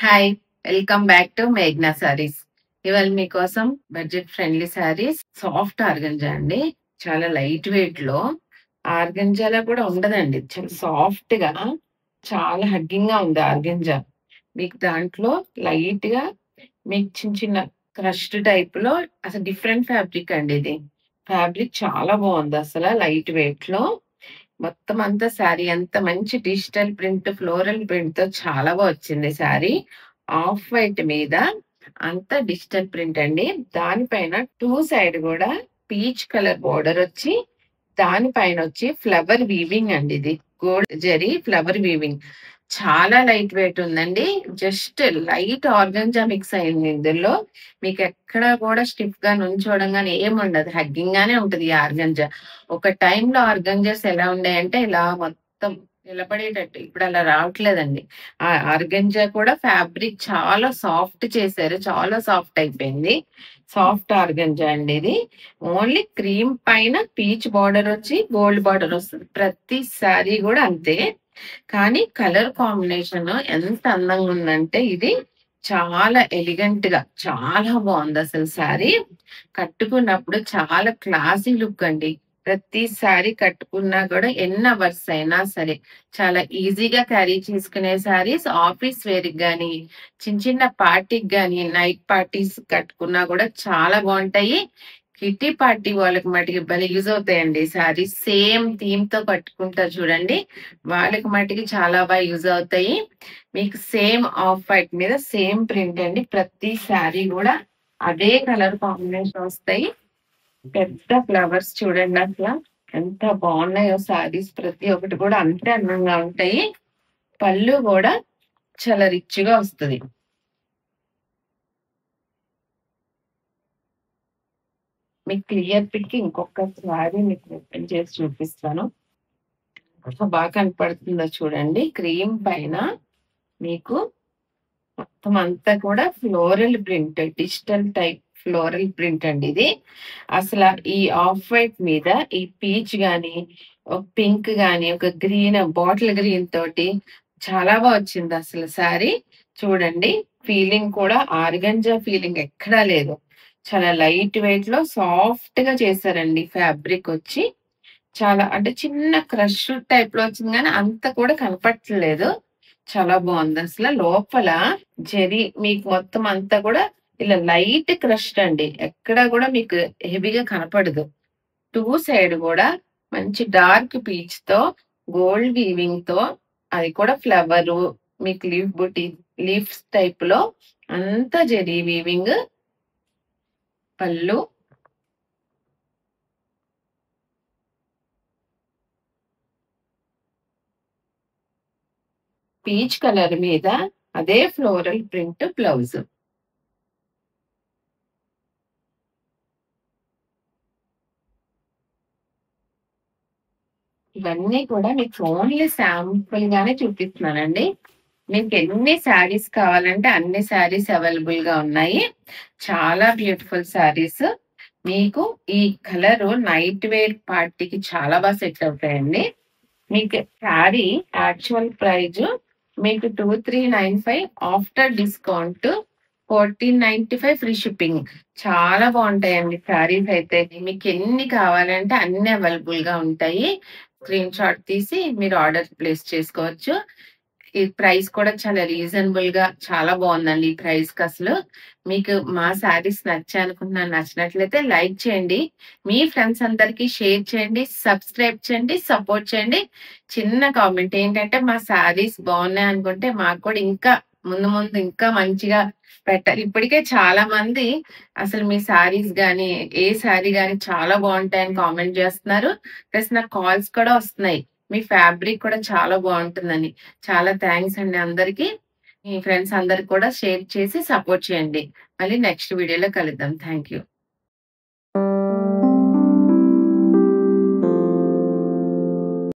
Hi, welcome back to మేఘ్నా సారీస్. ఇవాళ మీకోసం budget friendly sarees, soft organza అండి. చాలా లైట్ వెయిట్ లో, ఆర్గంజాలో కూడా ఉండదండి. చాలా సాఫ్ట్ గా, చాలా హగ్గింగ్ గా ఉంది ఆర్గంజా. మీకు దాంట్లో లైట్ గా మీకు చిన్న చిన్న క్రష్డ్ టైప్ లో అసలు డిఫరెంట్ ఫ్యాబ్రిక్ అండి ఇది. ఫ్యాబ్రిక్ చాలా బాగుంది అసలు లైట్ వెయిట్ లో. మొత్తం అంతా శారీ అంత మంచి డిజిటల్ ప్రింట్, ఫ్లోరల్ ప్రింట్ తో చాలా బాగా వచ్చింది శారీ. ఆఫ్ వైట్ మీద అంత డిజిటల్ ప్రింట్ అండి. దానిపైన టూ సైడ్ కూడా పీచ్ కలర్ బోర్డర్ వచ్చి, దానిపైన వచ్చి ఫ్లవర్ వీవింగ్ అండి. ఇది గోల్డ్ జరీ ఫ్లవర్ వీవింగ్. చాలా లైట్ వెయిట్ ఉందండి. జస్ట్ లైట్ ఆర్గంజా మిక్స్ అయింది ఇందులో. మీకు ఎక్కడ కూడా స్టిఫ్ గా నుంచోవడం గానీ ఏముండదు, హగ్గింగ్ గానే ఉంటది ఈ ఆర్గంజా. ఒక టైంలో ఆర్గంజాస్ ఎలా ఉన్నాయంటే ఇలా మొత్తం నిలబడేటట్టు, ఇప్పుడు అలా రావట్లేదండి. ఆ ఆర్గంజా కూడా ఫ్యాబ్రిక్ చాలా సాఫ్ట్ చేశారు, చాలా సాఫ్ట్ అయిపోయింది. సాఫ్ట్ ఆర్గంజా అండి ఇది. ఓన్లీ క్రీమ్ పైన పీచ్ బార్డర్ వచ్చి గోల్డ్ బార్డర్ వస్తుంది. ప్రతి శారీ కూడా అంతే. కానీ కలర్ కాంబినేషన్ ఎంత అందంగా ఉందంటే ఇది చాలా ఎలిగెంట్ గా చాలా బాగుంది అసలు శారీ. కట్టుకున్నప్పుడు చాలా క్లాసీ లుక్ అండి. ప్రతి శారీ కట్టుకున్నా కూడా ఎన్ని అవర్స్ అయినా సరే చాలా ఈజీగా క్యారీ చేసుకునే శారీస్. ఆఫీస్ వేర్ గానీ, చిన్న చిన్న పార్టీకి గానీ, నైట్ పార్టీస్ కట్టుకున్నా కూడా చాలా బాగుంటాయి. కిట్టి పార్టీ వాళ్ళకి మటుకి భలే యూజ్ అవుతాయండి శారీస్. సేమ్ థీమ్ తో కట్టుకుంటారు చూడండి, వాళ్ళకి మటుకి చాలా బాగా యూజ్ అవుతాయి. మీకు సేమ్ ఆఫ్ వైట్ మీద సేమ్ ప్రింట్ అండి. ప్రతి శారీ కూడా అదే కలర్ కాంబినేషన్ వస్తాయి. పెద్ద ఫ్లవర్స్ చూడండి అసలు ఎంత బాగున్నాయో శారీస్. ప్రతి ఒక్కటి కూడా అంతే అందంగా ఉంటాయి. పళ్ళు కూడా చాలా రిచ్ గా వస్తుంది. మీకు క్లియర్ పిక్ ఇంకొకసారి మీకు ఓపెన్ చేసి చూపిస్తాను. బాగా కనపడుతుందో చూడండి. క్రీమ్ పైన మీకు మొత్తం అంతా కూడా floral print, digital type floral print అండి ఇది. అసలు ఈ ఆఫ్ వైట్ మీద ఈ పీచ్ గాని, ఒక పింక్ గాని, ఒక గ్రీన్ బాటిల్ గ్రీన్ తోటి చాలా బాగా వచ్చింది అసలు శారీ. చూడండి, ఫీలింగ్ కూడా ఆర్గంజా ఫీలింగ్ ఎక్కడా లేదు. చాలా లైట్ వెయిట్ లో సాఫ్ట్ గా చేశారండి. ఫ్యాబ్రిక్ వచ్చి చాలా అంటే చిన్న క్రష్ టైప్ లో వచ్చింది కానీ అంత కూడా కనపట్లేదు. చాలా బాగుంది అసలు. లోపల జెరీ మీకు మొత్తం అంతా కూడా ఇలా లైట్ క్రష్ అండి. ఎక్కడ కూడా మీకు హెవీగా కనపడదు. టూ సైడ్ కూడా మంచి డార్క్ పీచ్ తో గోల్డ్ వీవింగ్ తో, అది కూడా ఫ్లవర్ మీకు లీఫ్ బుట్టి లీఫ్స్ టైప్ లో అంతా జెరీ వీవింగ్. పళ్ళు పీచ్ కలర్ మీద అదే ఫ్లోరల్ ప్రింట్ బ్లౌజ్. ఇవన్నీ కూడా మీకు ఓన్లీ శాంపుల్ గానే చూపిస్తున్నానండి. మీకు ఎన్ని శారీస్ కావాలంటే అన్ని శారీస్ అవైలబుల్ గా ఉన్నాయి. చాలా బ్యూటిఫుల్ శారీస్. మీకు ఈ కలర్ నైట్ వేర్ పార్టీకి చాలా బాగా సెట్ అవుతాయండి. మీకు శారీ యాక్చువల్ ప్రైజ్ మీకు 2395, ఆఫ్టర్ డిస్కౌంట్ 1495 ఫ్రీ షిప్పింగ్. చాలా బాగుంటాయండి శారీస్ అయితే. మీకు ఎన్ని కావాలంటే అన్ని అవైలబుల్ గా ఉంటాయి. స్క్రీన్ షాట్ తీసి మీరు ఆర్డర్ ప్లేస్ చేసుకోవచ్చు. ఈ ప్రైస్ కూడా చాలా రీజనబుల్ గా చాలా బాగుందండి ఈ ప్రైస్ కి అసలు. మీకు మా శారీస్ నచ్చాయనుకుంటున్నాను. నచ్చినట్లయితే లైక్ చేయండి, మీ ఫ్రెండ్స్ అందరికి షేర్ చేయండి, సబ్స్క్రైబ్ చేయండి, సపోర్ట్ చేయండి. చిన్న కామెంట్ ఏంటంటే మా శారీస్ బాగున్నాయి అనుకుంటే మాకు కూడా ఇంకా ముందు ముందు ఇంకా మంచిగా పెట్టాలి. ఇప్పటికే చాలా మంది అసలు మీ శారీస్ గాని, ఏ శారీ గాని చాలా బాగుంటాయని కామెంట్ చేస్తున్నారు. ప్లస్ నాకు కాల్స్ కూడా వస్తున్నాయి, మీ ఫ్యాబ్రిక్ కూడా చాలా బాగుంటుందని. చాలా థ్యాంక్స్ అండి అందరికి. మీ ఫ్రెండ్స్ అందరికి కూడా షేర్ చేసి సపోర్ట్ చేయండి. మళ్ళీ నెక్స్ట్ వీడియోలో కలుద్దాం. Thank you.